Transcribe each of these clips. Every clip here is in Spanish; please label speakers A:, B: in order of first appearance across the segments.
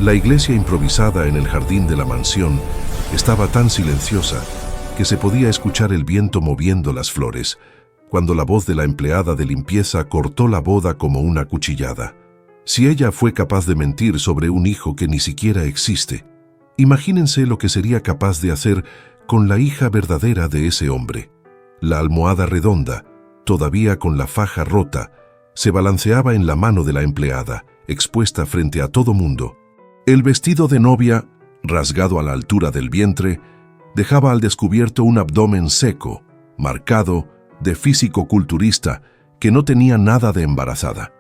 A: La iglesia improvisada en el jardín de la mansión estaba tan silenciosa que se podía escuchar el viento moviendo las flores, cuando la voz de la empleada de limpieza cortó la boda como una cuchillada. Si ella fue capaz de mentir sobre un hijo que ni siquiera existe, imagínense lo que sería capaz de hacer con la hija verdadera de ese hombre. La almohada redonda, todavía con la faja rota, se balanceaba en la mano de la empleada, expuesta frente a todo mundo. El vestido de novia, rasgado a la altura del vientre, dejaba al descubierto un abdomen seco, marcado, de físico culturista, que no tenía nada de embarazada.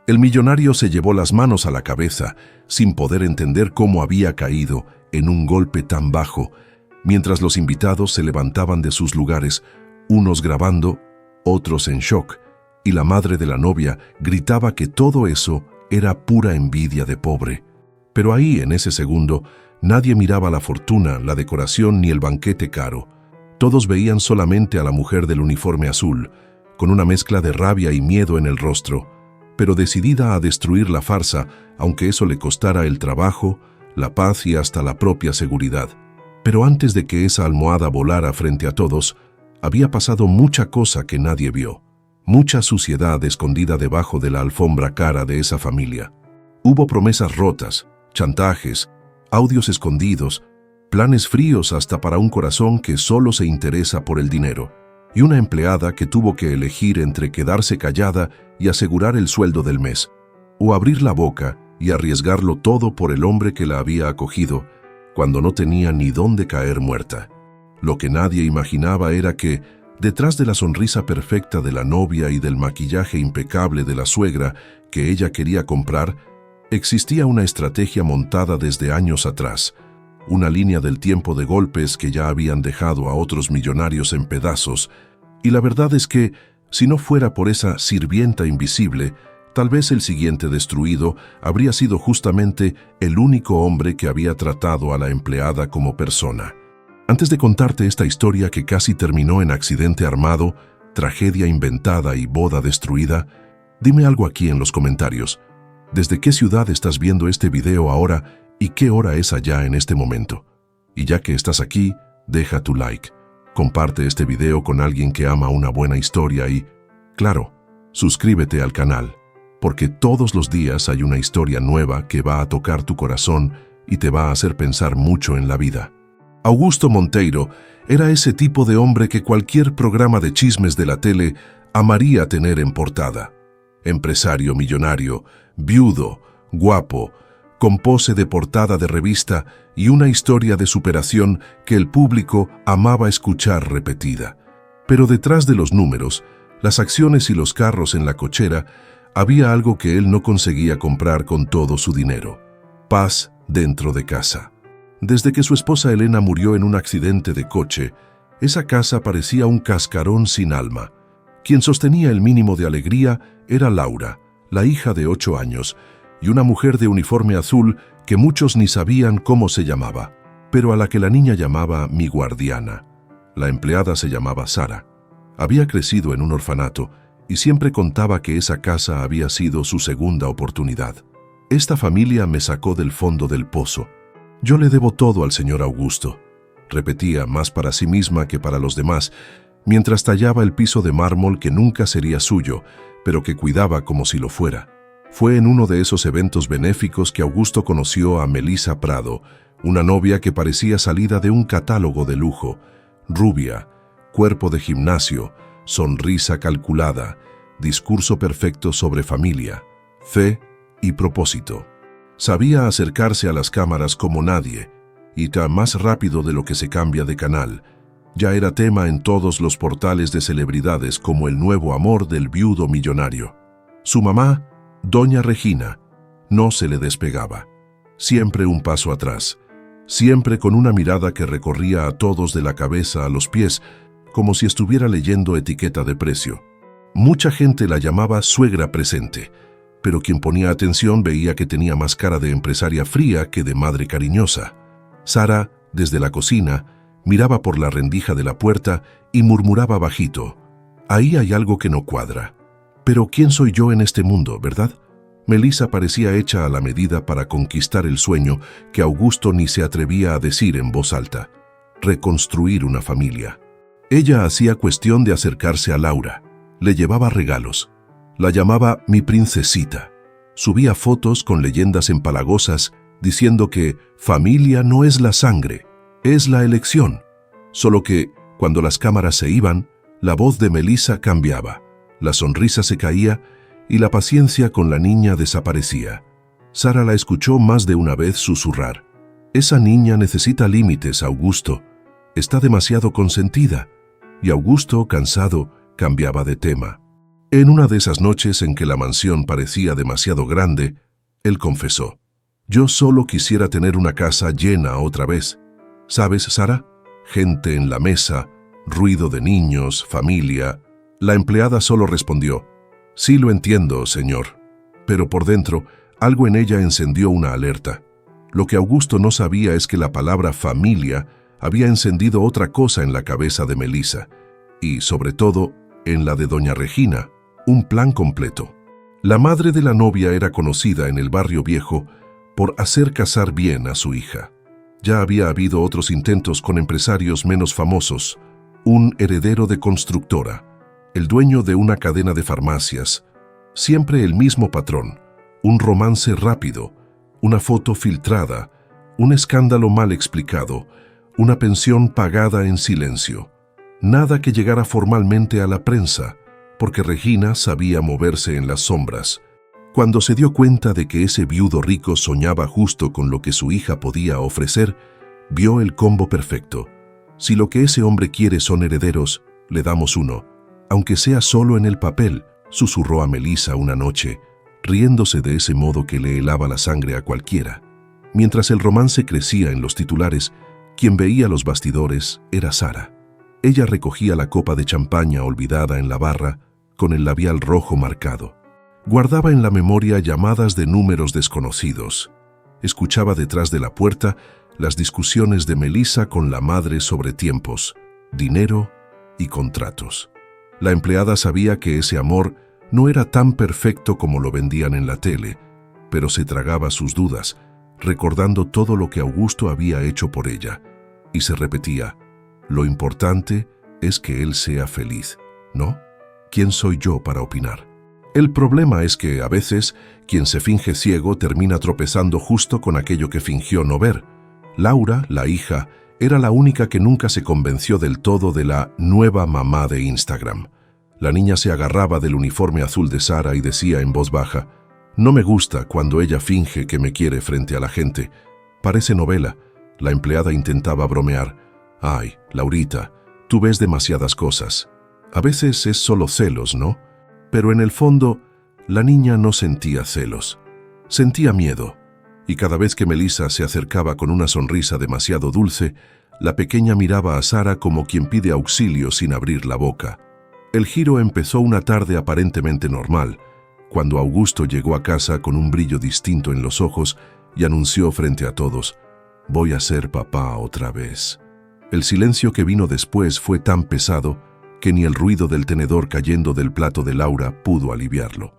A: El millonario se llevó las manos a la cabeza, sin poder entender cómo había caído en un golpe tan bajo, mientras los invitados se levantaban de sus lugares, unos grabando, otros en shock, y la madre de la novia gritaba que todo eso era pura envidia de pobre. Pero ahí, en ese segundo, nadie miraba la fortuna, la decoración ni el banquete caro. Todos veían solamente a la mujer del uniforme azul, con una mezcla de rabia y miedo en el rostro, pero decidida a destruir la farsa, aunque eso le costara el trabajo, la paz y hasta la propia seguridad. Pero antes de que esa almohada volara frente a todos, había pasado mucha cosa que nadie vio, mucha suciedad escondida debajo de la alfombra cara de esa familia. Hubo promesas rotas, chantajes, audios escondidos, planes fríos hasta para un corazón que solo se interesa por el dinero, y una empleada que tuvo que elegir entre quedarse callada y asegurar el sueldo del mes, o abrir la boca y arriesgarlo todo por el hombre que la había acogido, cuando no tenía ni dónde caer muerta. Lo que nadie imaginaba era que, detrás de la sonrisa perfecta de la novia y del maquillaje impecable de la suegra que ella quería comprar, existía una estrategia montada desde años atrás, una línea del tiempo de golpes que ya habían dejado a otros millonarios en pedazos, y la verdad es que, si no fuera por esa sirvienta invisible, tal vez el siguiente destruido habría sido justamente el único hombre que había tratado a la empleada como persona. Antes de contarte esta historia que casi terminó en accidente armado, tragedia inventada y boda destruida, dime algo aquí en los comentarios. ¿Desde qué ciudad estás viendo este video ahora y qué hora es allá en este momento? Y ya que estás aquí, deja tu like, comparte este video con alguien que ama una buena historia y, claro, suscríbete al canal, porque todos los días hay una historia nueva que va a tocar tu corazón y te va a hacer pensar mucho en la vida. Augusto Monteiro era ese tipo de hombre que cualquier programa de chismes de la tele amaría tener en portada. Empresario millonario, viudo, guapo, con pose de portada de revista y una historia de superación que el público amaba escuchar repetida. Pero detrás de los números, las acciones y los carros en la cochera, había algo que él no conseguía comprar con todo su dinero: paz dentro de casa. Desde que su esposa Elena murió en un accidente de coche, esa casa parecía un cascarón sin alma. Quien sostenía el mínimo de alegría era Laura, la hija de 8 años, y una mujer de uniforme azul que muchos ni sabían cómo se llamaba, pero a la que la niña llamaba mi guardiana. La empleada se llamaba Sara. Había crecido en un orfanato y siempre contaba que esa casa había sido su segunda oportunidad. Esta familia me sacó del fondo del pozo. Yo le debo todo al señor Augusto, repetía más para sí misma que para los demás, mientras tallaba el piso de mármol que nunca sería suyo, pero que cuidaba como si lo fuera. Fue en uno de esos eventos benéficos que Augusto conoció a Melissa Prado, una novia que parecía salida de un catálogo de lujo, rubia, cuerpo de gimnasio, sonrisa calculada, discurso perfecto sobre familia, fe y propósito. Sabía acercarse a las cámaras como nadie, y tan más rápido de lo que se cambia de canal. Ya era tema en todos los portales de celebridades como el nuevo amor del viudo millonario. Su mamá, Doña Regina, no se le despegaba. Siempre un paso atrás, siempre con una mirada que recorría a todos de la cabeza a los pies, como si estuviera leyendo etiqueta de precio. Mucha gente la llamaba suegra presente, pero quien ponía atención veía que tenía más cara de empresaria fría que de madre cariñosa. Sara, desde la cocina, miraba por la rendija de la puerta y murmuraba bajito: «Ahí hay algo que no cuadra. Pero ¿quién soy yo en este mundo, verdad? Melissa parecía hecha a la medida para conquistar el sueño que Augusto ni se atrevía a decir en voz alta: reconstruir una familia. Ella hacía cuestión de acercarse a Laura, le llevaba regalos, la llamaba mi princesita, subía fotos con leyendas empalagosas diciendo que familia no es la sangre, es la elección. Solo que, cuando las cámaras se iban, la voz de Melissa cambiaba, la sonrisa se caía y la paciencia con la niña desaparecía. Sara la escuchó más de una vez susurrar: esa niña necesita límites, Augusto. Está demasiado consentida. Y Augusto, cansado, cambiaba de tema. En una de esas noches en que la mansión parecía demasiado grande, él confesó: yo solo quisiera tener una casa llena otra vez. ¿Sabes, Sara? Gente en la mesa, ruido de niños, familia. La empleada solo respondió: sí lo entiendo, señor. Pero por dentro, algo en ella encendió una alerta. Lo que Augusto no sabía es que la palabra familia había encendido otra cosa en la cabeza de Melissa, y, sobre todo, en la de doña Regina, un plan completo. La madre de la novia era conocida en el barrio viejo por hacer casar bien a su hija. Ya había habido otros intentos con empresarios menos famosos: un heredero de constructora, el dueño de una cadena de farmacias, siempre el mismo patrón, un romance rápido, una foto filtrada, un escándalo mal explicado, una pensión pagada en silencio. Nada que llegara formalmente a la prensa, porque Regina sabía moverse en las sombras. Cuando se dio cuenta de que ese viudo rico soñaba justo con lo que su hija podía ofrecer, vio el combo perfecto. Si lo que ese hombre quiere son herederos, le damos uno, aunque sea solo en el papel, susurró a Melissa una noche, riéndose de ese modo que le helaba la sangre a cualquiera. Mientras el romance crecía en los titulares, quien veía los bastidores era Sara. Ella recogía la copa de champaña olvidada en la barra, con el labial rojo marcado. Guardaba en la memoria llamadas de números desconocidos. Escuchaba detrás de la puerta las discusiones de Melissa con la madre sobre tiempos, dinero y contratos. La empleada sabía que ese amor no era tan perfecto como lo vendían en la tele, pero se tragaba sus dudas, recordando todo lo que Augusto había hecho por ella, y se repetía: lo importante es que él sea feliz, ¿no? ¿Quién soy yo para opinar? El problema es que, a veces, quien se finge ciego termina tropezando justo con aquello que fingió no ver. Laura, la hija, era la única que nunca se convenció del todo de la nueva mamá de Instagram. La niña se agarraba del uniforme azul de Sara y decía en voz baja: no me gusta cuando ella finge que me quiere frente a la gente. Parece novela. La empleada intentaba bromear: ay, Laurita, tú ves demasiadas cosas. A veces es solo celos, ¿no? Pero en el fondo, la niña no sentía celos. Sentía miedo. Y cada vez que Melissa se acercaba con una sonrisa demasiado dulce, la pequeña miraba a Sara como quien pide auxilio sin abrir la boca. El giro empezó una tarde aparentemente normal, cuando Augusto llegó a casa con un brillo distinto en los ojos y anunció frente a todos: voy a ser papá otra vez. El silencio que vino después fue tan pesado que ni el ruido del tenedor cayendo del plato de Laura pudo aliviarlo.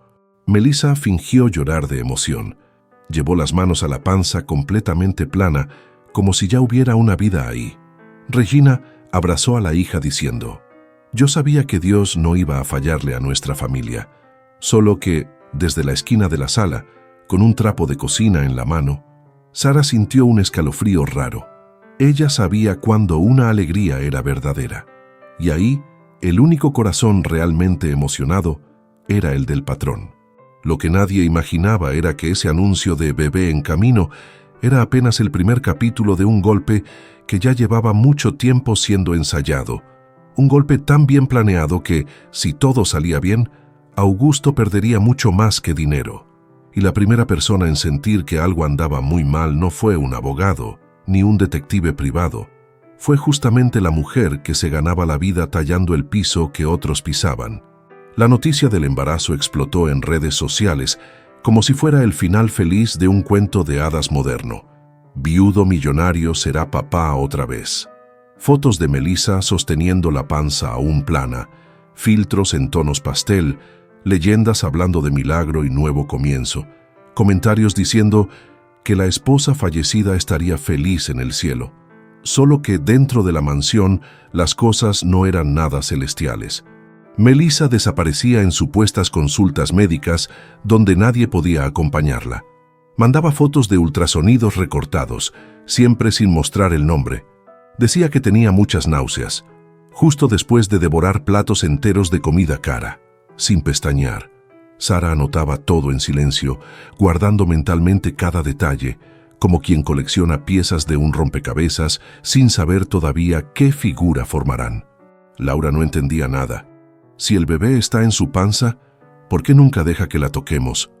A: Melissa fingió llorar de emoción. Llevó las manos a la panza completamente plana, como si ya hubiera una vida ahí. Regina abrazó a la hija diciendo: yo sabía que Dios no iba a fallarle a nuestra familia, solo que, desde la esquina de la sala, con un trapo de cocina en la mano, Sara sintió un escalofrío raro. Ella sabía cuándo una alegría era verdadera, y ahí, el único corazón realmente emocionado era el del patrón. Lo que nadie imaginaba era que ese anuncio de bebé en camino era apenas el primer capítulo de un golpe que ya llevaba mucho tiempo siendo ensayado. Un golpe tan bien planeado que, si todo salía bien, Augusto perdería mucho más que dinero. Y la primera persona en sentir que algo andaba muy mal no fue un abogado, ni un detective privado. Fue justamente la mujer que se ganaba la vida tallando el piso que otros pisaban. La noticia del embarazo explotó en redes sociales como si fuera el final feliz de un cuento de hadas moderno. Viudo millonario será papá otra vez. Fotos de Melissa sosteniendo la panza aún plana, filtros en tonos pastel, leyendas hablando de milagro y nuevo comienzo, comentarios diciendo que la esposa fallecida estaría feliz en el cielo, solo que dentro de la mansión las cosas no eran nada celestiales. Melissa desaparecía en supuestas consultas médicas donde nadie podía acompañarla. Mandaba fotos de ultrasonidos recortados, siempre sin mostrar el nombre. Decía que tenía muchas náuseas, justo después de devorar platos enteros de comida cara, sin pestañear. Sara anotaba todo en silencio, guardando mentalmente cada detalle, como quien colecciona piezas de un rompecabezas sin saber todavía qué figura formarán. Laura no entendía nada. «Si el bebé está en su panza, ¿por qué nunca deja que la toquemos?»,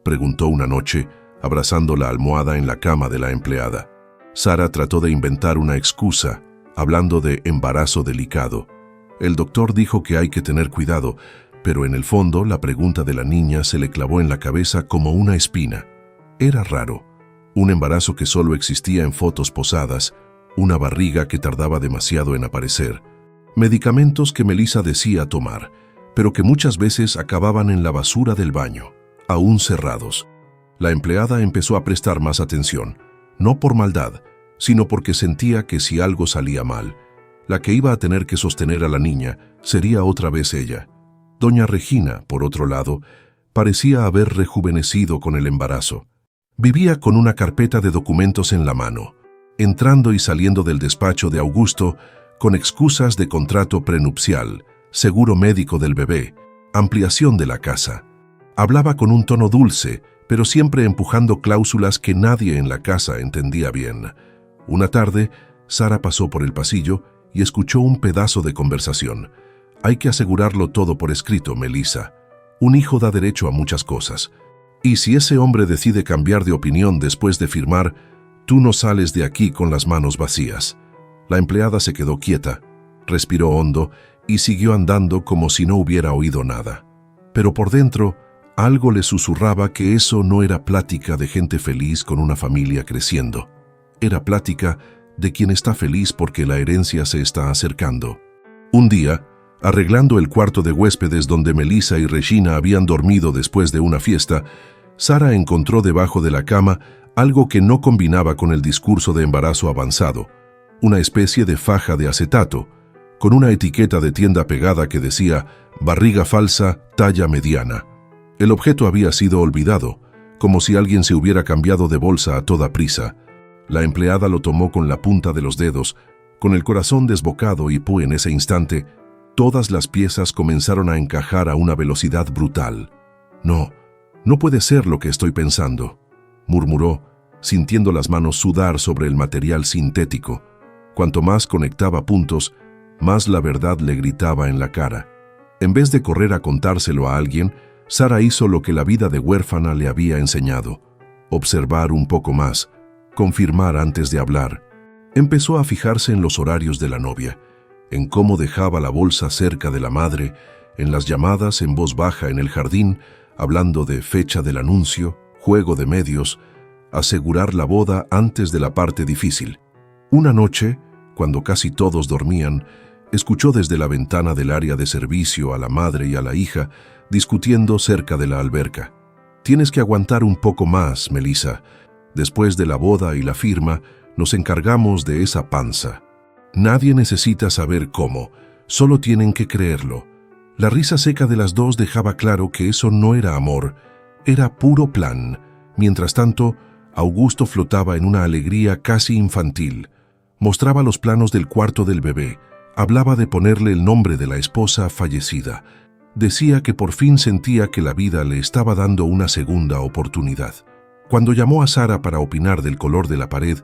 A: preguntó una noche, abrazando la almohada en la cama de la empleada. Sara trató de inventar una excusa, hablando de embarazo delicado. El doctor dijo que hay que tener cuidado, pero en el fondo la pregunta de la niña se le clavó en la cabeza como una espina. Era raro, un embarazo que solo existía en fotos posadas, una barriga que tardaba demasiado en aparecer, medicamentos que Melissa decía tomar, pero que muchas veces acababan en la basura del baño, aún cerrados. La empleada empezó a prestar más atención, no por maldad, sino porque sentía que si algo salía mal, la que iba a tener que sostener a la niña sería otra vez ella. Doña Regina, por otro lado, parecía haber rejuvenecido con el embarazo. Vivía con una carpeta de documentos en la mano, entrando y saliendo del despacho de Augusto con excusas de contrato prenupcial, seguro médico del bebé, ampliación de la casa. Hablaba con un tono dulce, pero siempre empujando cláusulas que nadie en la casa entendía bien. Una tarde, Sara pasó por el pasillo y escuchó un pedazo de conversación. «Hay que asegurarlo todo por escrito, Melissa. Un hijo da derecho a muchas cosas. Y si ese hombre decide cambiar de opinión después de firmar, tú no sales de aquí con las manos vacías». La empleada se quedó quieta, respiró hondo y siguió andando como si no hubiera oído nada. Pero por dentro, algo le susurraba que eso no era plática de gente feliz con una familia creciendo. Era plática de quien está feliz porque la herencia se está acercando. Un día, arreglando el cuarto de huéspedes donde Melissa y Regina habían dormido después de una fiesta, Sara encontró debajo de la cama algo que no combinaba con el discurso de embarazo avanzado, una especie de faja de acetato, con una etiqueta de tienda pegada que decía «barriga falsa, talla mediana». El objeto había sido olvidado, como si alguien se hubiera cambiado de bolsa a toda prisa. La empleada lo tomó con la punta de los dedos, con el corazón desbocado y en ese instante, todas las piezas comenzaron a encajar a una velocidad brutal. «No, no puede ser lo que estoy pensando», murmuró, sintiendo las manos sudar sobre el material sintético. Cuanto más conectaba puntos, más la verdad le gritaba en la cara. En vez de correr a contárselo a alguien, Sara hizo lo que la vida de huérfana le había enseñado: observar un poco más, confirmar antes de hablar. Empezó a fijarse en los horarios de la novia, en cómo dejaba la bolsa cerca de la madre, en las llamadas en voz baja en el jardín, hablando de fecha del anuncio, juego de medios, asegurar la boda antes de la parte difícil. Una noche, cuando casi todos dormían, escuchó desde la ventana del área de servicio a la madre y a la hija discutiendo cerca de la alberca. «Tienes que aguantar un poco más, Melissa. Después de la boda y la firma, nos encargamos de esa panza. Nadie necesita saber cómo, solo tienen que creerlo». La risa seca de las dos dejaba claro que eso no era amor, era puro plan. Mientras tanto, Augusto flotaba en una alegría casi infantil. Mostraba los planos del cuarto del bebé, hablaba de ponerle el nombre de la esposa fallecida. Decía que por fin sentía que la vida le estaba dando una segunda oportunidad. Cuando llamó a Sara para opinar del color de la pared,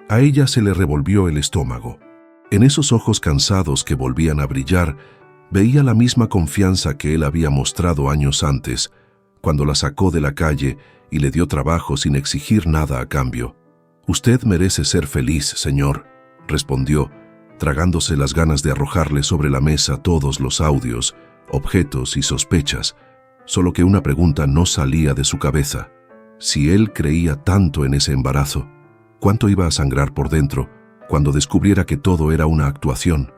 A: a ella se le revolvió el estómago. En esos ojos cansados que volvían a brillar, veía la misma confianza que él había mostrado años antes, cuando la sacó de la calle y le dio trabajo sin exigir nada a cambio. «Usted merece ser feliz, señor», respondió, tragándose las ganas de arrojarle sobre la mesa todos los audios, objetos y sospechas, solo que una pregunta no salía de su cabeza. Si él creía tanto en ese embarazo, ¿cuánto iba a sangrar por dentro cuando descubriera que todo era una actuación?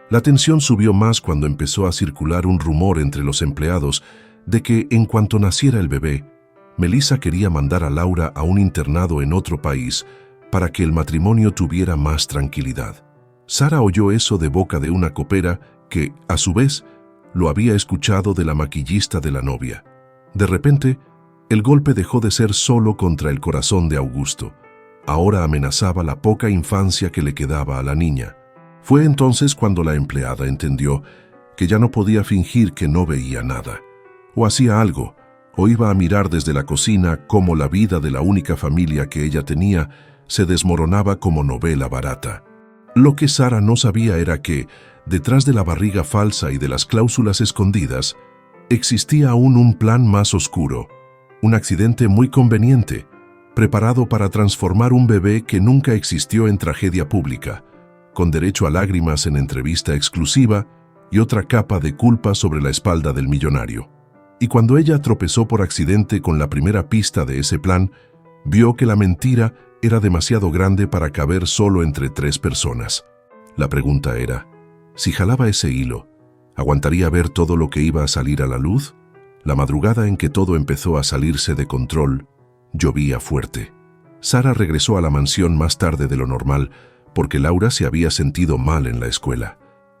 A: La tensión subió más cuando empezó a circular un rumor entre los empleados de que, en cuanto naciera el bebé, Melissa quería mandar a Laura a un internado en otro país para que el matrimonio tuviera más tranquilidad. Sara oyó eso de boca de una copera que, a su vez, lo había escuchado de la maquillista de la novia. De repente, el golpe dejó de ser solo contra el corazón de Augusto. Ahora amenazaba la poca infancia que le quedaba a la niña. Fue entonces cuando la empleada entendió que ya no podía fingir que no veía nada. O hacía algo, o iba a mirar desde la cocina cómo la vida de la única familia que ella tenía se desmoronaba como novela barata. Lo que Sara no sabía era que, detrás de la barriga falsa y de las cláusulas escondidas, existía aún un plan más oscuro, un accidente muy conveniente, preparado para transformar un bebé que nunca existió en tragedia pública, con derecho a lágrimas en entrevista exclusiva y otra capa de culpa sobre la espalda del millonario. Y cuando ella tropezó por accidente con la primera pista de ese plan, vio que la mentira era demasiado grande para caber solo entre 3 personas. La pregunta era, si jalaba ese hilo, ¿aguantaría ver todo lo que iba a salir a la luz? La madrugada en que todo empezó a salirse de control, llovía fuerte. Sara regresó a la mansión más tarde de lo normal porque Laura se había sentido mal en la escuela.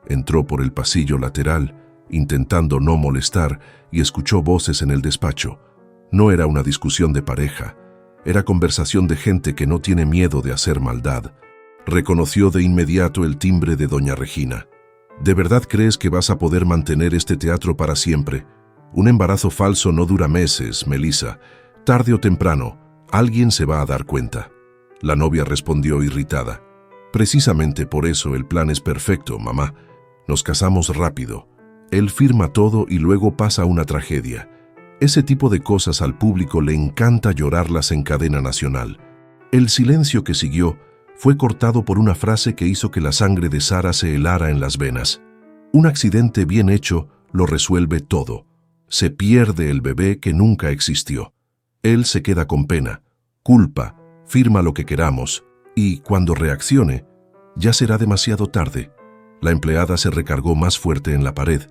A: Entró por el pasillo lateral, intentando no molestar, y escuchó voces en el despacho. No era una discusión de pareja, era conversación de gente que no tiene miedo de hacer maldad. Reconoció de inmediato el timbre de doña Regina. ¿De verdad crees que vas a poder mantener este teatro para siempre? Un embarazo falso no dura meses, Melissa. Tarde o temprano, alguien se va a dar cuenta. La novia respondió irritada. Precisamente por eso el plan es perfecto, mamá. Nos casamos rápido. Él firma todo y luego pasa una tragedia. Ese tipo de cosas al público le encanta llorarlas en cadena nacional. El silencio que siguió fue cortado por una frase que hizo que la sangre de Sara se helara en las venas. Un accidente bien hecho lo resuelve todo. Se pierde el bebé que nunca existió. Él se queda con pena, culpa, firma lo que queramos y, cuando reaccione, ya será demasiado tarde. La empleada se recargó más fuerte en la pared,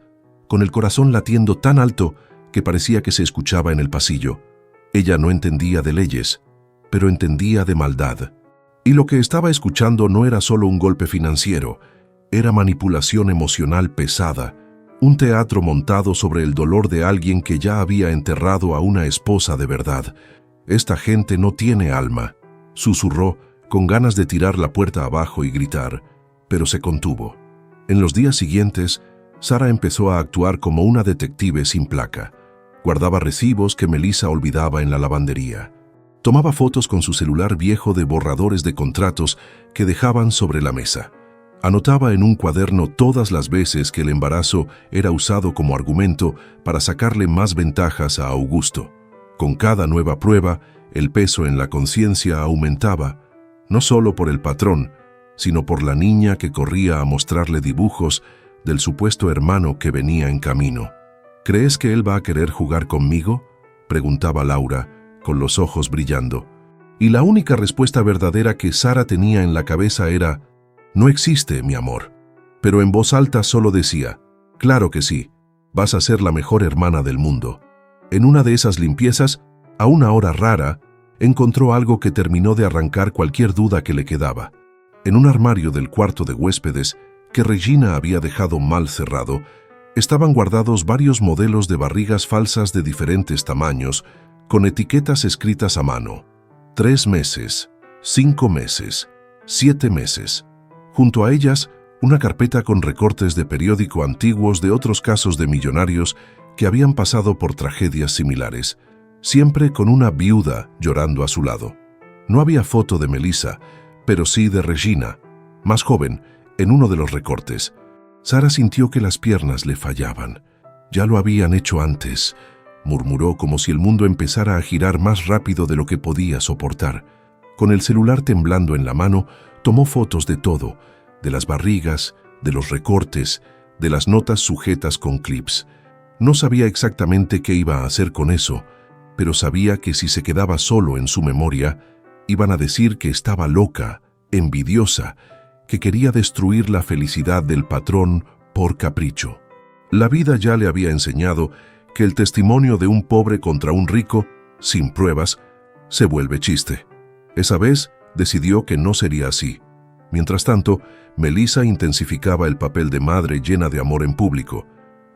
A: con el corazón latiendo tan alto que parecía que se escuchaba en el pasillo. Ella no entendía de leyes, pero entendía de maldad. Y lo que estaba escuchando no era solo un golpe financiero, era manipulación emocional pesada, un teatro montado sobre el dolor de alguien que ya había enterrado a una esposa de verdad. Esta gente no tiene alma, susurró, con ganas de tirar la puerta abajo y gritar, pero se contuvo. En los días siguientes, Sara empezó a actuar como una detective sin placa. Guardaba recibos que Melissa olvidaba en la lavandería. Tomaba fotos con su celular viejo de borradores de contratos que dejaban sobre la mesa. Anotaba en un cuaderno todas las veces que el embarazo era usado como argumento para sacarle más ventajas a Augusto. Con cada nueva prueba, el peso en la conciencia aumentaba, no solo por el patrón, sino por la niña que corría a mostrarle dibujos del supuesto hermano que venía en camino. ¿Crees que él va a querer jugar conmigo?, preguntaba Laura, con los ojos brillando. Y la única respuesta verdadera que Sara tenía en la cabeza era, «No existe, mi amor». Pero en voz alta solo decía, «Claro que sí, vas a ser la mejor hermana del mundo». En una de esas limpiezas, a una hora rara, encontró algo que terminó de arrancar cualquier duda que le quedaba. En un armario del cuarto de huéspedes, que Regina había dejado mal cerrado, estaban guardados varios modelos de barrigas falsas de diferentes tamaños, con etiquetas escritas a mano. 3 meses, 5 meses, 7 meses. Junto a ellas, una carpeta con recortes de periódico antiguos de otros casos de millonarios que habían pasado por tragedias similares, siempre con una viuda llorando a su lado. No había foto de Melissa, pero sí de Regina, más joven, en uno de los recortes. Sara sintió que las piernas le fallaban. Ya lo habían hecho antes, murmuró como si el mundo empezara a girar más rápido de lo que podía soportar. Con el celular temblando en la mano, tomó fotos de todo, de las barrigas, de los recortes, de las notas sujetas con clips. No sabía exactamente qué iba a hacer con eso, pero sabía que si se quedaba solo en su memoria, iban a decir que estaba loca, envidiosa, que quería destruir la felicidad del patrón por capricho. La vida ya le había enseñado que el testimonio de un pobre contra un rico, sin pruebas, se vuelve chiste. Esa vez decidió que no sería así. Mientras tanto, Melissa intensificaba el papel de madre llena de amor en público.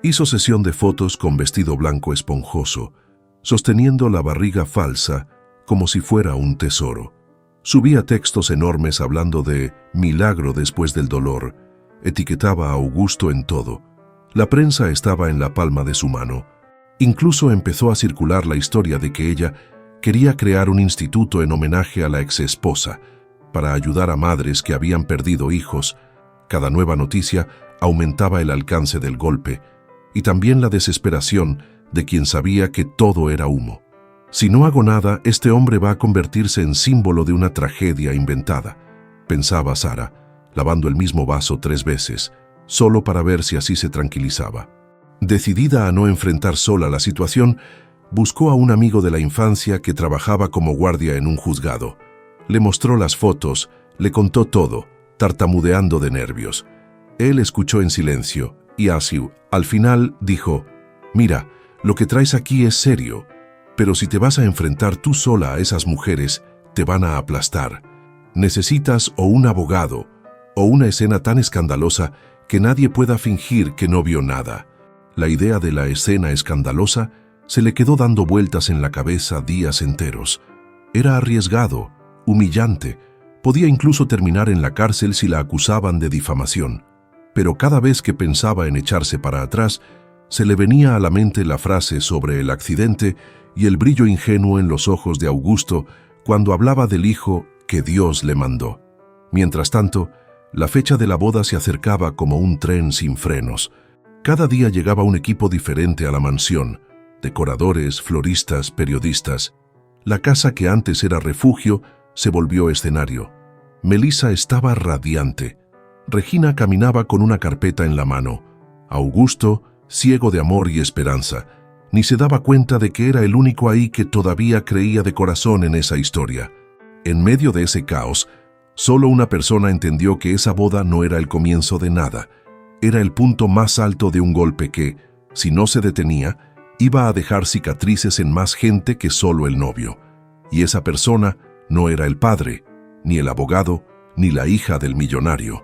A: Hizo sesión de fotos con vestido blanco esponjoso, sosteniendo la barriga falsa como si fuera un tesoro. Subía textos enormes hablando de milagro después del dolor. Etiquetaba a Augusto en todo. La prensa estaba en la palma de su mano. Incluso empezó a circular la historia de que ella quería crear un instituto en homenaje a la exesposa para ayudar a madres que habían perdido hijos. Cada nueva noticia aumentaba el alcance del golpe y también la desesperación de quien sabía que todo era humo. Si no hago nada, este hombre va a convertirse en símbolo de una tragedia inventada, pensaba Sara, lavando el mismo vaso 3 veces, solo para ver si así se tranquilizaba. Decidida a no enfrentar sola la situación, buscó a un amigo de la infancia que trabajaba como guardia en un juzgado. Le mostró las fotos, le contó todo, tartamudeando de nervios. Él escuchó en silencio y así, al final, dijo: «Mira, lo que traes aquí es serio, pero si te vas a enfrentar tú sola a esas mujeres, te van a aplastar. Necesitas o un abogado o una escena tan escandalosa que nadie pueda fingir que no vio nada». La idea de la escena escandalosa se le quedó dando vueltas en la cabeza días enteros. Era arriesgado, humillante, podía incluso terminar en la cárcel si la acusaban de difamación. Pero cada vez que pensaba en echarse para atrás, se le venía a la mente la frase sobre el accidente y el brillo ingenuo en los ojos de Augusto cuando hablaba del hijo que Dios le mandó. Mientras tanto, la fecha de la boda se acercaba como un tren sin frenos. Cada día llegaba un equipo diferente a la mansión: decoradores, floristas, periodistas. La casa que antes era refugio se volvió escenario. Melissa estaba radiante. Regina caminaba con una carpeta en la mano. Augusto, ciego de amor y esperanza, ni se daba cuenta de que era el único ahí que todavía creía de corazón en esa historia. En medio de ese caos, solo una persona entendió que esa boda no era el comienzo de nada. Era el punto más alto de un golpe que, si no se detenía, iba a dejar cicatrices en más gente que solo el novio. Y esa persona no era el padre, ni el abogado, ni la hija del millonario.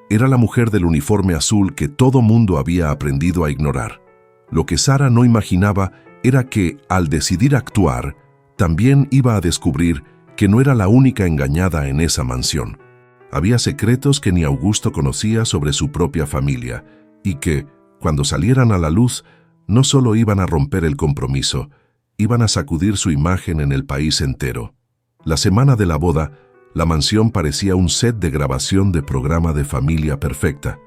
A: Era la mujer del uniforme azul que todo mundo había aprendido a ignorar. Lo que Sara no imaginaba era que, al decidir actuar, también iba a descubrir que no era la única engañada en esa mansión. Había secretos que ni Augusto conocía sobre su propia familia y que, cuando salieran a la luz, no solo iban a romper el compromiso, iban a sacudir su imagen en el país entero. La semana de la boda, la mansión parecía un set de grabación de programa de Familia Perfecta.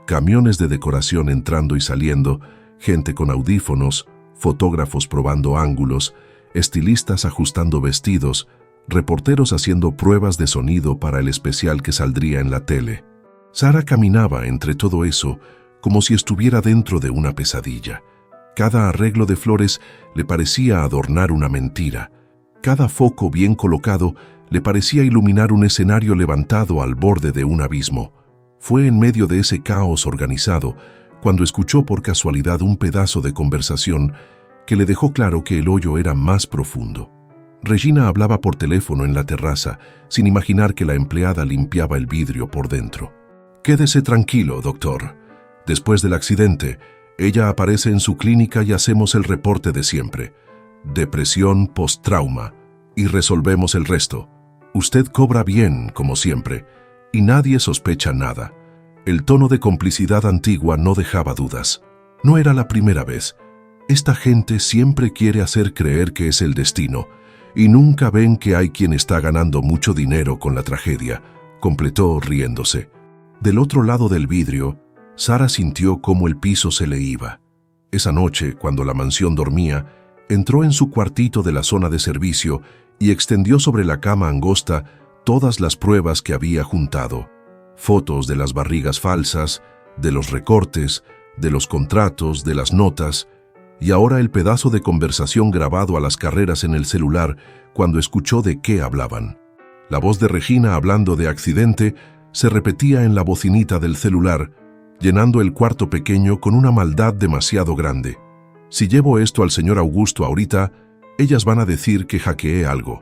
A: Camiones de decoración entrando y saliendo, gente con audífonos, fotógrafos probando ángulos, estilistas ajustando vestidos, reporteros haciendo pruebas de sonido para el especial que saldría en la tele. Sara caminaba entre todo eso como si estuviera dentro de una pesadilla. Cada arreglo de flores le parecía adornar una mentira. Cada foco bien colocado le parecía iluminar un escenario levantado al borde de un abismo. Fue en medio de ese caos organizado cuando escuchó por casualidad un pedazo de conversación que le dejó claro que el hoyo era más profundo. Regina hablaba por teléfono en la terraza, sin imaginar que la empleada limpiaba el vidrio por dentro. «Quédese tranquilo, doctor. Después del accidente, ella aparece en su clínica y hacemos el reporte de siempre. Depresión post-trauma. Y resolvemos el resto. Usted cobra bien, como siempre, y nadie sospecha nada». El tono de complicidad antigua no dejaba dudas. No era la primera vez. Esta gente siempre quiere hacer creer que es el destino, y nunca ven que hay quien está ganando mucho dinero con la tragedia, completó riéndose. Del otro lado del vidrio, Sara sintió cómo el piso se le iba. Esa noche, cuando la mansión dormía, entró en su cuartito de la zona de servicio y extendió sobre la cama angosta todas las pruebas que había juntado. Fotos de las barrigas falsas, de los recortes, de los contratos, de las notas, y ahora el pedazo de conversación grabado a las carreras en el celular cuando escuchó de qué hablaban. La voz de Regina hablando de accidente se repetía en la bocinita del celular, llenando el cuarto pequeño con una maldad demasiado grande. Si llevo esto al señor Augusto ahorita, ellas van a decir que hackeé algo,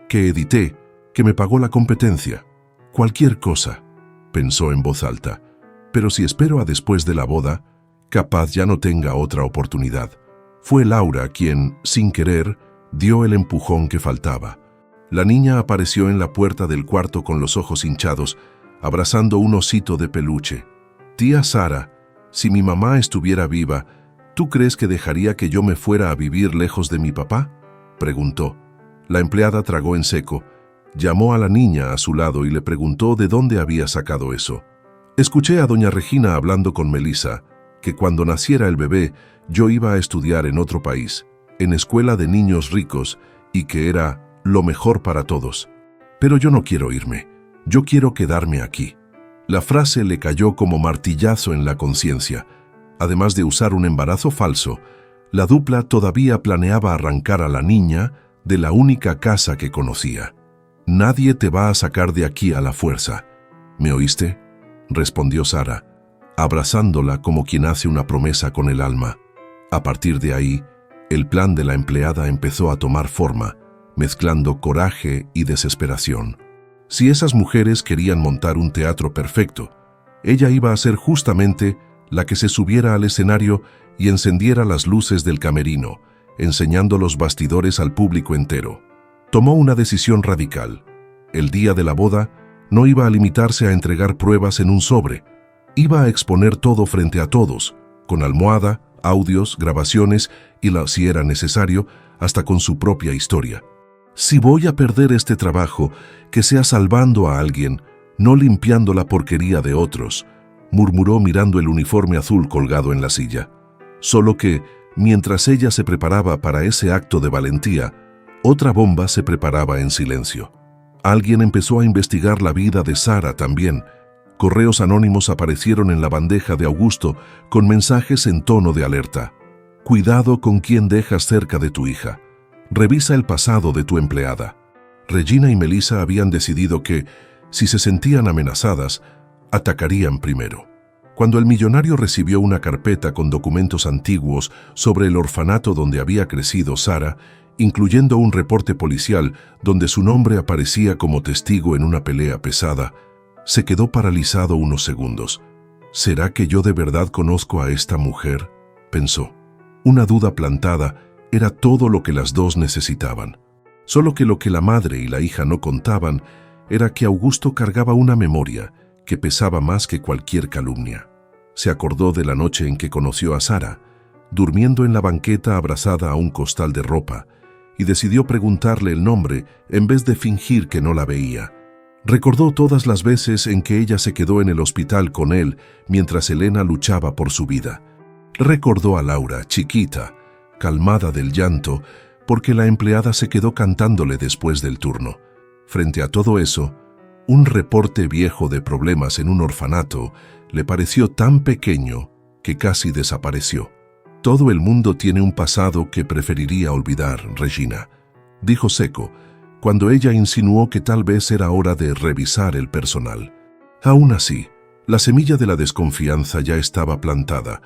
A: que edité, que me pagó la competencia. Cualquier cosa, pensó en voz alta. Pero si espero a después de la boda, capaz ya no tenga otra oportunidad. Fue Laura quien, sin querer, dio el empujón que faltaba. La niña apareció en la puerta del cuarto con los ojos hinchados, abrazando un osito de peluche. «Tía Sara, si mi mamá estuviera viva, ¿tú crees que dejaría que yo me fuera a vivir lejos de mi papá?», preguntó. La empleada tragó en seco, llamó a la niña a su lado y le preguntó de dónde había sacado eso. «Escuché a doña Regina hablando con Melissa, que cuando naciera el bebé yo iba a estudiar en otro país, en escuela de niños ricos, y que era lo mejor para todos. Pero yo no quiero irme, yo quiero quedarme aquí». La frase le cayó como martillazo en la conciencia. Además de usar un embarazo falso, la dupla todavía planeaba arrancar a la niña de la única casa que conocía. «Nadie te va a sacar de aquí a la fuerza. ¿Me oíste?», respondió Sara, abrazándola como quien hace una promesa con el alma. A partir de ahí, el plan de la empleada empezó a tomar forma, mezclando coraje y desesperación. Si esas mujeres querían montar un teatro perfecto, ella iba a ser justamente la que se subiera al escenario y encendiera las luces del camerino, enseñando los bastidores al público entero. Tomó una decisión radical. El día de la boda no iba a limitarse a entregar pruebas en un sobre. Iba a exponer todo frente a todos, con almohada, audios, grabaciones y, si era necesario, hasta con su propia historia. «Si voy a perder este trabajo, que sea salvando a alguien, no limpiando la porquería de otros», murmuró mirando el uniforme azul colgado en la silla. Solo que, mientras ella se preparaba para ese acto de valentía, otra bomba se preparaba en silencio. Alguien empezó a investigar la vida de Sara también. Correos anónimos aparecieron en la bandeja de Augusto con mensajes en tono de alerta. «Cuidado con quién dejas cerca de tu hija. Revisa el pasado de tu empleada». Regina y Melissa habían decidido que, si se sentían amenazadas, atacarían primero. Cuando el millonario recibió una carpeta con documentos antiguos sobre el orfanato donde había crecido Sara, incluyendo un reporte policial donde su nombre aparecía como testigo en una pelea pesada, se quedó paralizado unos segundos. «¿Será que yo de verdad conozco a esta mujer?», pensó. Una duda plantada era todo lo que las dos necesitaban. Solo que lo que la madre y la hija no contaban era que Augusto cargaba una memoria que pesaba más que cualquier calumnia. Se acordó de la noche en que conoció a Sara, durmiendo en la banqueta abrazada a un costal de ropa, y decidió preguntarle el nombre en vez de fingir que no la veía. Recordó todas las veces en que ella se quedó en el hospital con él mientras Elena luchaba por su vida. Recordó a Laura, chiquita, calmada del llanto, porque la empleada se quedó cantándole después del turno. Frente a todo eso, un reporte viejo de problemas en un orfanato le pareció tan pequeño que casi desapareció. «Todo el mundo tiene un pasado que preferiría olvidar, Regina», dijo seco, cuando ella insinuó que tal vez era hora de revisar el personal. Aún así, la semilla de la desconfianza ya estaba plantada,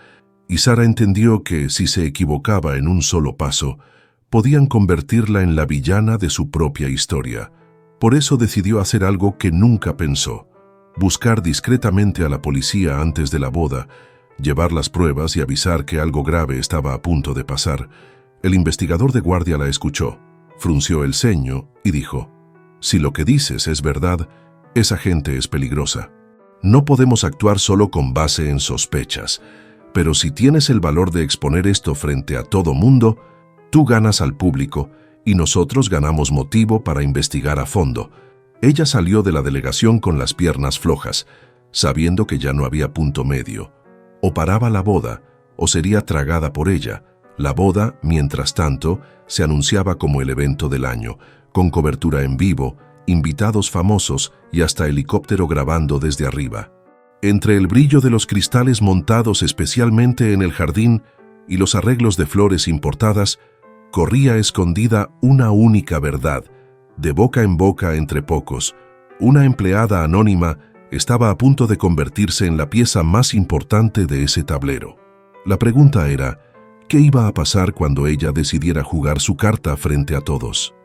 A: y Sara entendió que, si se equivocaba en un solo paso, podían convertirla en la villana de su propia historia. Por eso decidió hacer algo que nunca pensó: buscar discretamente a la policía antes de la boda, llevar las pruebas y avisar que algo grave estaba a punto de pasar. El investigador de guardia la escuchó, frunció el ceño y dijo: «Si lo que dices es verdad, esa gente es peligrosa. No podemos actuar solo con base en sospechas. Pero si tienes el valor de exponer esto frente a todo mundo, tú ganas al público y nosotros ganamos motivo para investigar a fondo». Ella salió de la delegación con las piernas flojas, sabiendo que ya no había punto medio. O paraba la boda, o sería tragada por ella. La boda, mientras tanto, se anunciaba como el evento del año, con cobertura en vivo, invitados famosos y hasta helicóptero grabando desde arriba. Entre el brillo de los cristales montados especialmente en el jardín y los arreglos de flores importadas, corría escondida una única verdad, de boca en boca entre pocos. Una empleada anónima estaba a punto de convertirse en la pieza más importante de ese tablero. La pregunta era: ¿Qué iba a pasar cuando ella decidiera jugar su carta frente a todos?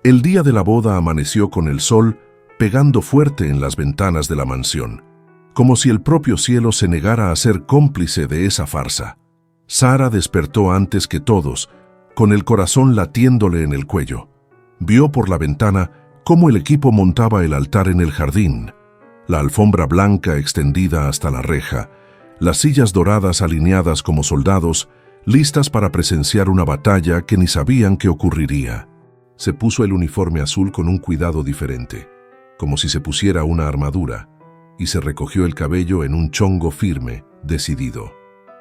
A: El día de la boda amaneció con el sol pegando fuerte en las ventanas de la mansión, como si el propio cielo se negara a ser cómplice de esa farsa. Sara despertó antes que todos, con el corazón latiéndole en el cuello. Vio por la ventana cómo el equipo montaba el altar en el jardín, la alfombra blanca extendida hasta la reja, las sillas doradas alineadas como soldados, listas para presenciar una batalla que ni sabían que ocurriría. Se puso el uniforme azul con un cuidado diferente, como si se pusiera una armadura, y se recogió el cabello en un chongo firme, decidido.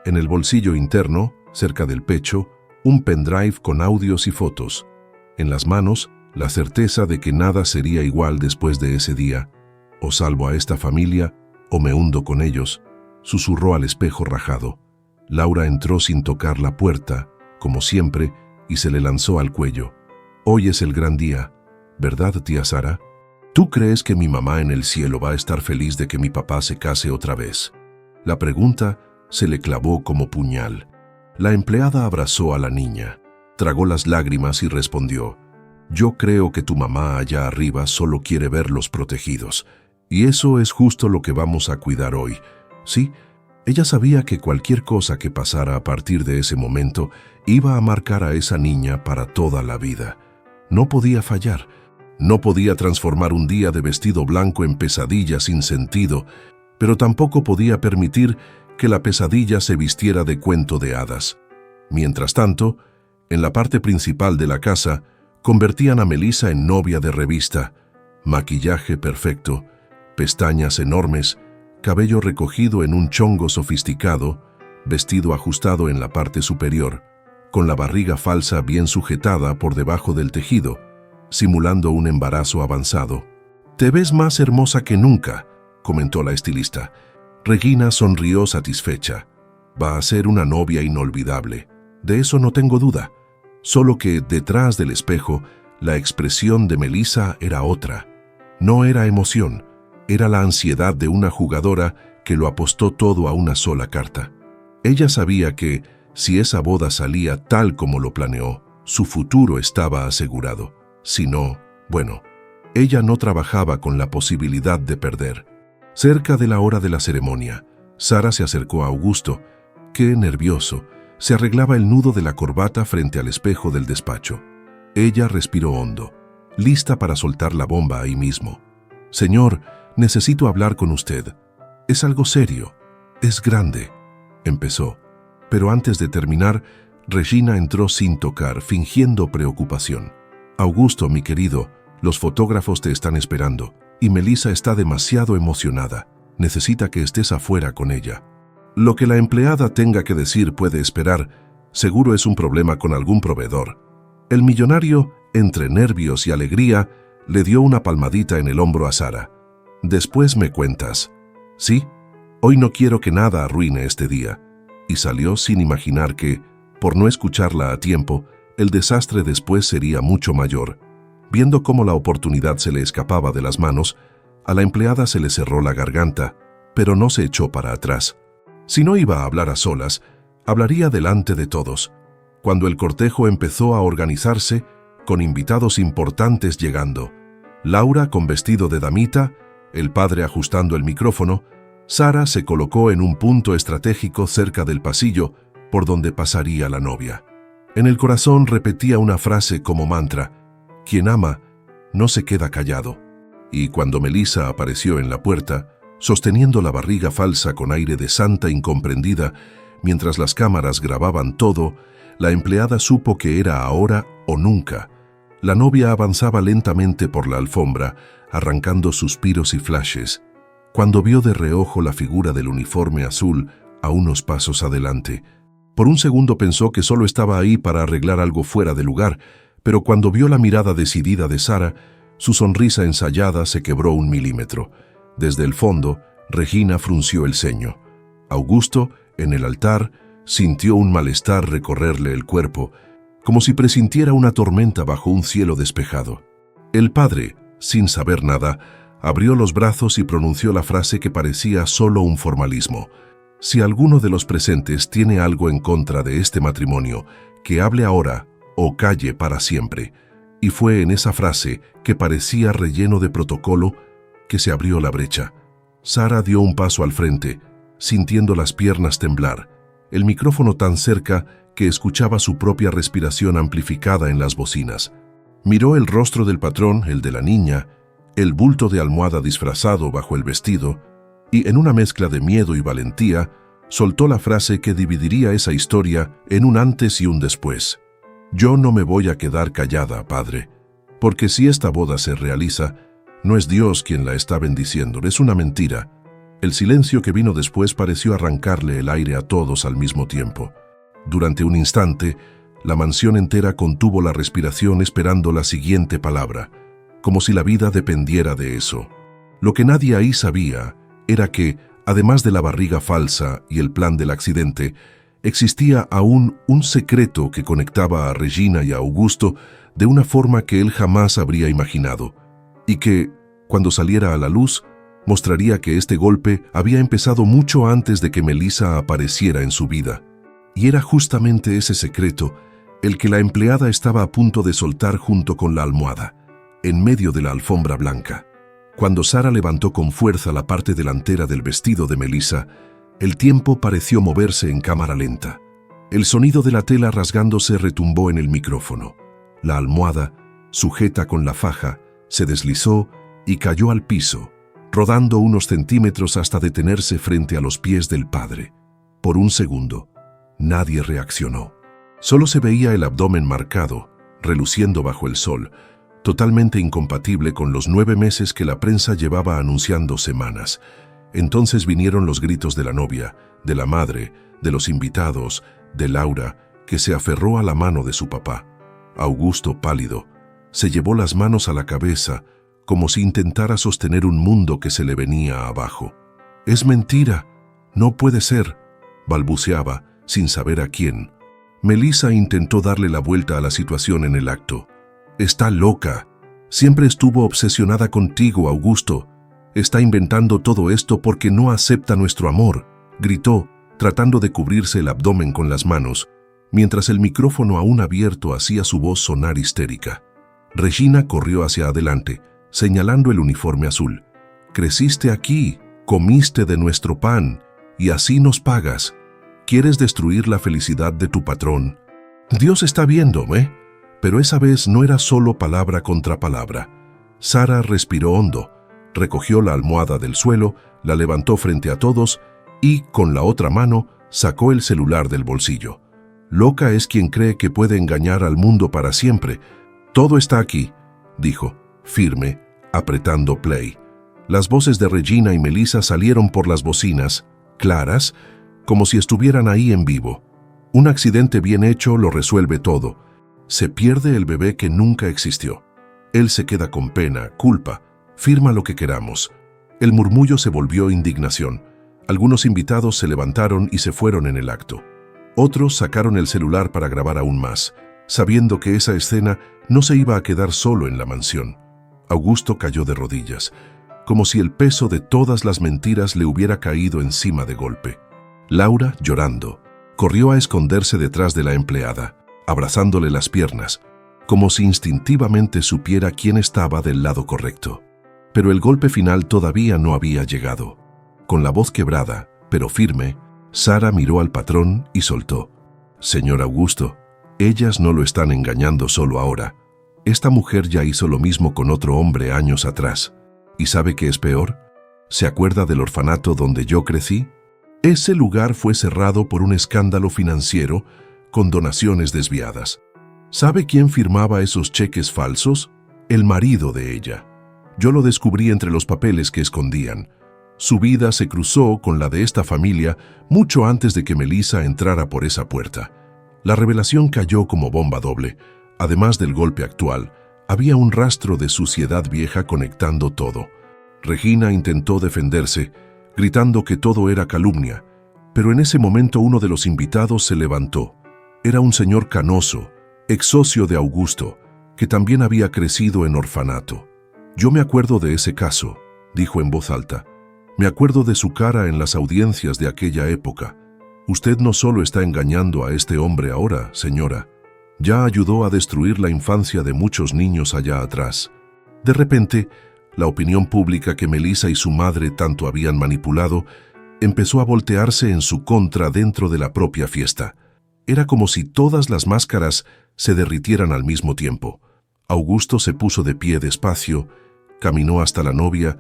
A: En el bolsillo interno, cerca del pecho, un pendrive con audios y fotos. En las manos, la certeza de que nada sería igual después de ese día. O salvo a esta familia, o me hundo con ellos, susurró al espejo rajado. Laura entró sin tocar la puerta, como siempre, y se le lanzó al cuello. Hoy es el gran día, ¿verdad, tía Sara? ¿Tú crees que mi mamá en el cielo va a estar feliz de que mi papá se case otra vez? La pregunta se le clavó como puñal. La empleada abrazó a la niña, tragó las lágrimas y respondió: yo creo que tu mamá allá arriba solo quiere verlos protegidos, y eso es justo lo que vamos a cuidar hoy. Sí, ella sabía que cualquier cosa que pasara a partir de ese momento iba a marcar a esa niña para toda la vida. No podía fallar. No podía transformar un día de vestido blanco en pesadilla sin sentido, pero tampoco podía permitir que la pesadilla se vistiera de cuento de hadas. Mientras tanto, en la parte principal de la casa, convertían a Melissa en novia de revista. Maquillaje perfecto, pestañas enormes, cabello recogido en un chongo sofisticado, vestido ajustado en la parte superior, con la barriga falsa bien sujetada por debajo del tejido, simulando un embarazo avanzado. «Te ves más hermosa que nunca», comentó la estilista. Regina sonrió satisfecha. «Va a ser una novia inolvidable. De eso no tengo duda». Solo que detrás del espejo, la expresión de Melissa era otra. No era emoción, era la ansiedad de una jugadora que lo apostó todo a una sola carta. Ella sabía que, si esa boda salía tal como lo planeó, su futuro estaba asegurado. Si no, bueno, ella no trabajaba con la posibilidad de perder. Cerca de la hora de la ceremonia, Sara se acercó a Augusto, que, nervioso, se arreglaba el nudo de la corbata frente al espejo del despacho. Ella respiró hondo, lista para soltar la bomba ahí mismo. «Señor, necesito hablar con usted. Es algo serio. Es grande», empezó. Pero antes de terminar, Regina entró sin tocar, fingiendo preocupación. «Augusto, mi querido, los fotógrafos te están esperando, y Melissa está demasiado emocionada. Necesita que estés afuera con ella». Lo que la empleada tenga que decir puede esperar, seguro es un problema con algún proveedor. El millonario, entre nervios y alegría, le dio una palmadita en el hombro a Sara. «Después me cuentas». «Sí, hoy no quiero que nada arruine este día». Y salió sin imaginar que, por no escucharla a tiempo, el desastre después sería mucho mayor. Viendo cómo la oportunidad se le escapaba de las manos, a la empleada se le cerró la garganta, pero no se echó para atrás. Si no iba a hablar a solas, hablaría delante de todos. Cuando el cortejo empezó a organizarse, con invitados importantes llegando, Laura con vestido de damita, el padre ajustando el micrófono, Sara se colocó en un punto estratégico cerca del pasillo por donde pasaría la novia. En el corazón repetía una frase como mantra: «Quien ama, no se queda callado». Y cuando Melissa apareció en la puerta, sosteniendo la barriga falsa con aire de santa incomprendida, mientras las cámaras grababan todo, la empleada supo que era ahora o nunca. La novia avanzaba lentamente por la alfombra, arrancando suspiros y flashes, cuando vio de reojo la figura del uniforme azul a unos pasos adelante. Por un segundo pensó que solo estaba ahí para arreglar algo fuera de lugar, pero cuando vio la mirada decidida de Sara, su sonrisa ensayada se quebró 1 milímetro. Desde el fondo, Regina frunció el ceño. Augusto, en el altar, sintió un malestar recorrerle el cuerpo, como si presintiera una tormenta bajo un cielo despejado. El padre, sin saber nada, abrió los brazos y pronunció la frase que parecía solo un formalismo: Si alguno de los presentes tiene algo en contra de este matrimonio, que hable ahora o calle para siempre. Y fue en esa frase, que parecía relleno de protocolo, que se abrió la brecha. Sara dio un paso al frente, sintiendo las piernas temblar, el micrófono tan cerca que escuchaba su propia respiración amplificada en las bocinas. Miró el rostro del patrón, el de la niña, el bulto de almohada disfrazado bajo el vestido, y en una mezcla de miedo y valentía, soltó la frase que dividiría esa historia en un antes y un después. Yo no me voy a quedar callada, padre, porque si esta boda se realiza, no es Dios quien la está bendiciendo, es una mentira. El silencio que vino después pareció arrancarle el aire a todos al mismo tiempo. Durante un instante, la mansión entera contuvo la respiración esperando la siguiente palabra, como si la vida dependiera de eso. Lo que nadie ahí sabía era que, además de la barriga falsa y el plan del accidente, existía aún un secreto que conectaba a Regina y a Augusto de una forma que él jamás habría imaginado, y que, cuando saliera a la luz, mostraría que este golpe había empezado mucho antes de que Melissa apareciera en su vida. Y era justamente ese secreto el que la empleada estaba a punto de soltar junto con la almohada, en medio de la alfombra blanca. Cuando Sara levantó con fuerza la parte delantera del vestido de Melissa, el tiempo pareció moverse en cámara lenta. El sonido de la tela rasgándose retumbó en el micrófono. La almohada, sujeta con la faja, se deslizó y cayó al piso, rodando unos centímetros hasta detenerse frente a los pies del padre. Por un segundo, nadie reaccionó. Solo se veía el abdomen marcado, reluciendo bajo el sol, totalmente incompatible con los 9 meses que la prensa llevaba anunciando semanas. Entonces vinieron los gritos de la novia, de la madre, de los invitados, de Laura, que se aferró a la mano de su papá. Augusto, pálido, se llevó las manos a la cabeza, como si intentara sostener un mundo que se le venía abajo. «Es mentira, no puede ser», balbuceaba, sin saber a quién. Melissa intentó darle la vuelta a la situación en el acto. «Está loca. Siempre estuvo obsesionada contigo, Augusto. Está inventando todo esto porque no acepta nuestro amor», gritó, tratando de cubrirse el abdomen con las manos, mientras el micrófono aún abierto hacía su voz sonar histérica. Regina corrió hacia adelante, señalando el uniforme azul. «Creciste aquí, comiste de nuestro pan, y así nos pagas. ¿Quieres destruir la felicidad de tu patrón? Dios está viendo, ¿eh?» Pero esa vez no era solo palabra contra palabra. Sara respiró hondo, recogió la almohada del suelo, la levantó frente a todos y, con la otra mano, sacó el celular del bolsillo. «Loca es quien cree que puede engañar al mundo para siempre. Todo está aquí», dijo, firme, apretando play. Las voces de Regina y Melissa salieron por las bocinas, claras, como si estuvieran ahí en vivo. Un accidente bien hecho lo resuelve todo. Se pierde el bebé que nunca existió. Él se queda con pena, culpa, firma lo que queramos. El murmullo se volvió indignación. Algunos invitados se levantaron y se fueron en el acto. Otros sacaron el celular para grabar aún más, sabiendo que esa escena no se iba a quedar solo en la mansión. Augusto cayó de rodillas, como si el peso de todas las mentiras le hubiera caído encima de golpe. Laura, llorando, corrió a esconderse detrás de la empleada, abrazándole las piernas, como si instintivamente supiera quién estaba del lado correcto. Pero el golpe final todavía no había llegado. Con la voz quebrada, pero firme, Sara miró al patrón y soltó: «Señor Augusto, ellas no lo están engañando solo ahora. Esta mujer ya hizo lo mismo con otro hombre años atrás. ¿Y sabe qué es peor? ¿Se acuerda del orfanato donde yo crecí? Ese lugar fue cerrado por un escándalo financiero con donaciones desviadas. ¿Sabe quién firmaba esos cheques falsos? El marido de ella. Yo lo descubrí entre los papeles que escondían. Su vida se cruzó con la de esta familia mucho antes de que Melissa entrara por esa puerta. La revelación cayó como bomba doble. Además del golpe actual, había un rastro de suciedad vieja conectando todo. Regina intentó defenderse, gritando que todo era calumnia, pero en ese momento uno de los invitados se levantó. Era un señor canoso, ex socio de Augusto, que también había crecido en orfanato. «Yo me acuerdo de ese caso», dijo en voz alta. Me acuerdo de su cara en las audiencias de aquella época. Usted no solo está engañando a este hombre ahora, señora, ya ayudó a destruir la infancia de muchos niños allá atrás. De repente, la opinión pública que Melissa y su madre tanto habían manipulado empezó a voltearse en su contra dentro de la propia fiesta. Era como si todas las máscaras se derritieran al mismo tiempo. Augusto se puso de pie despacio, caminó hasta la novia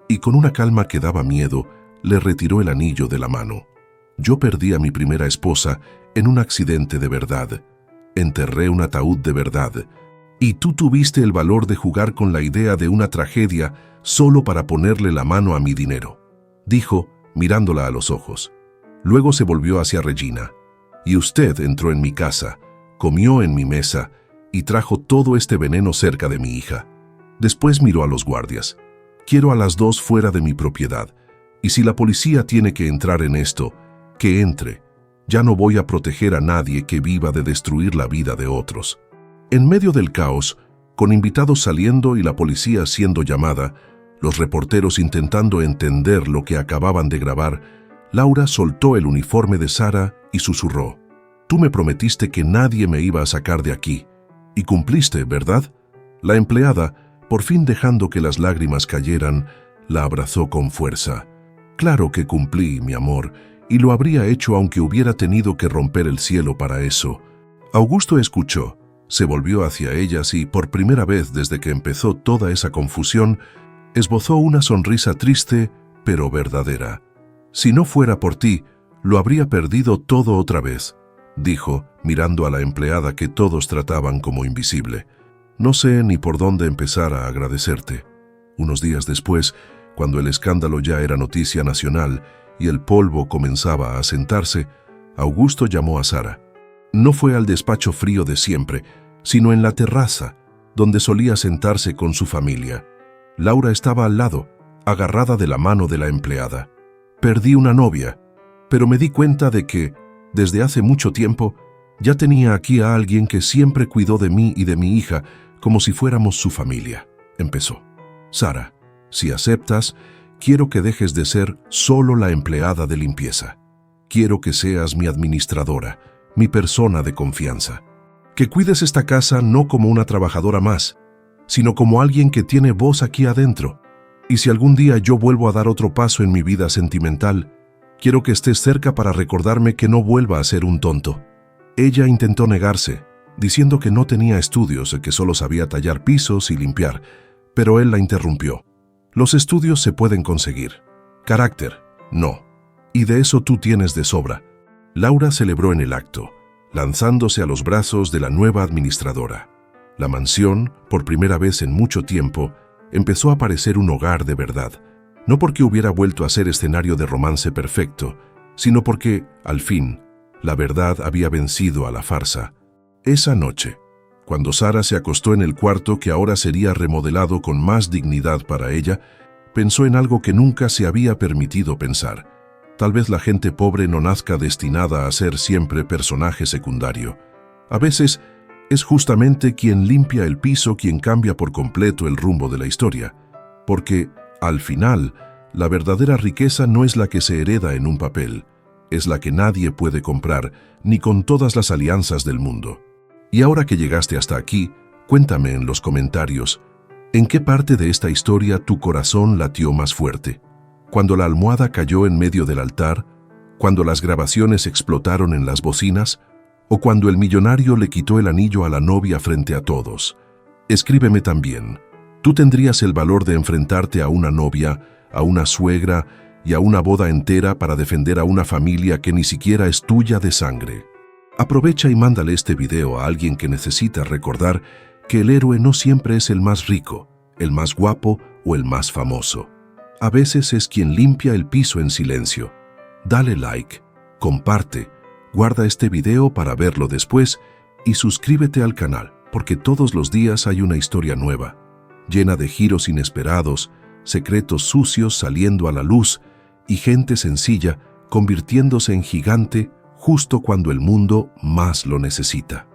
A: y con una calma que daba miedo, le retiró el anillo de la mano. Yo perdí a mi primera esposa en un accidente de verdad. Enterré un ataúd de verdad. Y tú tuviste el valor de jugar con la idea de una tragedia solo para ponerle la mano a mi dinero, dijo, mirándola a los ojos. Luego se volvió hacia Regina. Y usted entró en mi casa, comió en mi mesa y trajo todo este veneno cerca de mi hija. Después miró a los guardias. Quiero a las dos fuera de mi propiedad. Y si la policía tiene que entrar en esto, que entre. Ya no voy a proteger a nadie que viva de destruir la vida de otros. En medio del caos, con invitados saliendo y la policía siendo llamada, los reporteros intentando entender lo que acababan de grabar, Laura soltó el uniforme de Sara y susurró: «Tú me prometiste que nadie me iba a sacar de aquí. Y cumpliste, ¿verdad?». La empleada, por fin dejando que las lágrimas cayeran, la abrazó con fuerza. «Claro que cumplí, mi amor, y lo habría hecho aunque hubiera tenido que romper el cielo para eso». Augusto escuchó, se volvió hacia ellas y, por primera vez desde que empezó toda esa confusión, esbozó una sonrisa triste, pero verdadera. «Si no fuera por ti, lo habría perdido todo otra vez», dijo, mirando a la empleada que todos trataban como invisible. «No sé ni por dónde empezar a agradecerte». Unos días después, cuando el escándalo ya era noticia nacional y el polvo comenzaba a asentarse, Augusto llamó a Sara. No fue al despacho frío de siempre, sino en la terraza, donde solía sentarse con su familia. Laura estaba al lado, agarrada de la mano de la empleada. «Perdí una novia, pero me di cuenta de que, desde hace mucho tiempo, ya tenía aquí a alguien que siempre cuidó de mí y de mi hija como si fuéramos su familia», empezó. «Sara, si aceptas, quiero que dejes de ser solo la empleada de limpieza. Quiero que seas mi administradora, mi persona de confianza. Que cuides esta casa no como una trabajadora más, sino como alguien que tiene voz aquí adentro. Y si algún día yo vuelvo a dar otro paso en mi vida sentimental, quiero que estés cerca para recordarme que no vuelva a ser un tonto». Ella intentó negarse, diciendo que no tenía estudios y que solo sabía tallar pisos y limpiar, pero él la interrumpió. «Los estudios se pueden conseguir. Carácter, no. Y de eso tú tienes de sobra». Laura celebró en el acto, lanzándose a los brazos de la nueva administradora. La mansión, por primera vez en mucho tiempo, empezó a parecer un hogar de verdad, no porque hubiera vuelto a ser escenario de romance perfecto, sino porque, al fin, la verdad había vencido a la farsa. Esa noche, cuando Sara se acostó en el cuarto que ahora sería remodelado con más dignidad para ella, pensó en algo que nunca se había permitido pensar. Tal vez la gente pobre no nazca destinada a ser siempre personaje secundario. A veces, es justamente quien limpia el piso quien cambia por completo el rumbo de la historia, porque, al final, la verdadera riqueza no es la que se hereda en un papel, es la que nadie puede comprar, ni con todas las alianzas del mundo. Y ahora que llegaste hasta aquí, cuéntame en los comentarios, ¿en qué parte de esta historia tu corazón latió más fuerte? ¿Cuando la almohada cayó en medio del altar? ¿Cuando las grabaciones explotaron en las bocinas? ¿O cuando el millonario le quitó el anillo a la novia frente a todos? Escríbeme también. ¿Tú tendrías el valor de enfrentarte a una novia, a una suegra y a una boda entera para defender a una familia que ni siquiera es tuya de sangre? Aprovecha y mándale este video a alguien que necesita recordar que el héroe no siempre es el más rico, el más guapo o el más famoso. A veces es quien limpia el piso en silencio. Dale like, comparte, guarda este video para verlo después y suscríbete al canal, porque todos los días hay una historia nueva, llena de giros inesperados, secretos sucios saliendo a la luz y gente sencilla convirtiéndose en gigante justo cuando el mundo más lo necesita.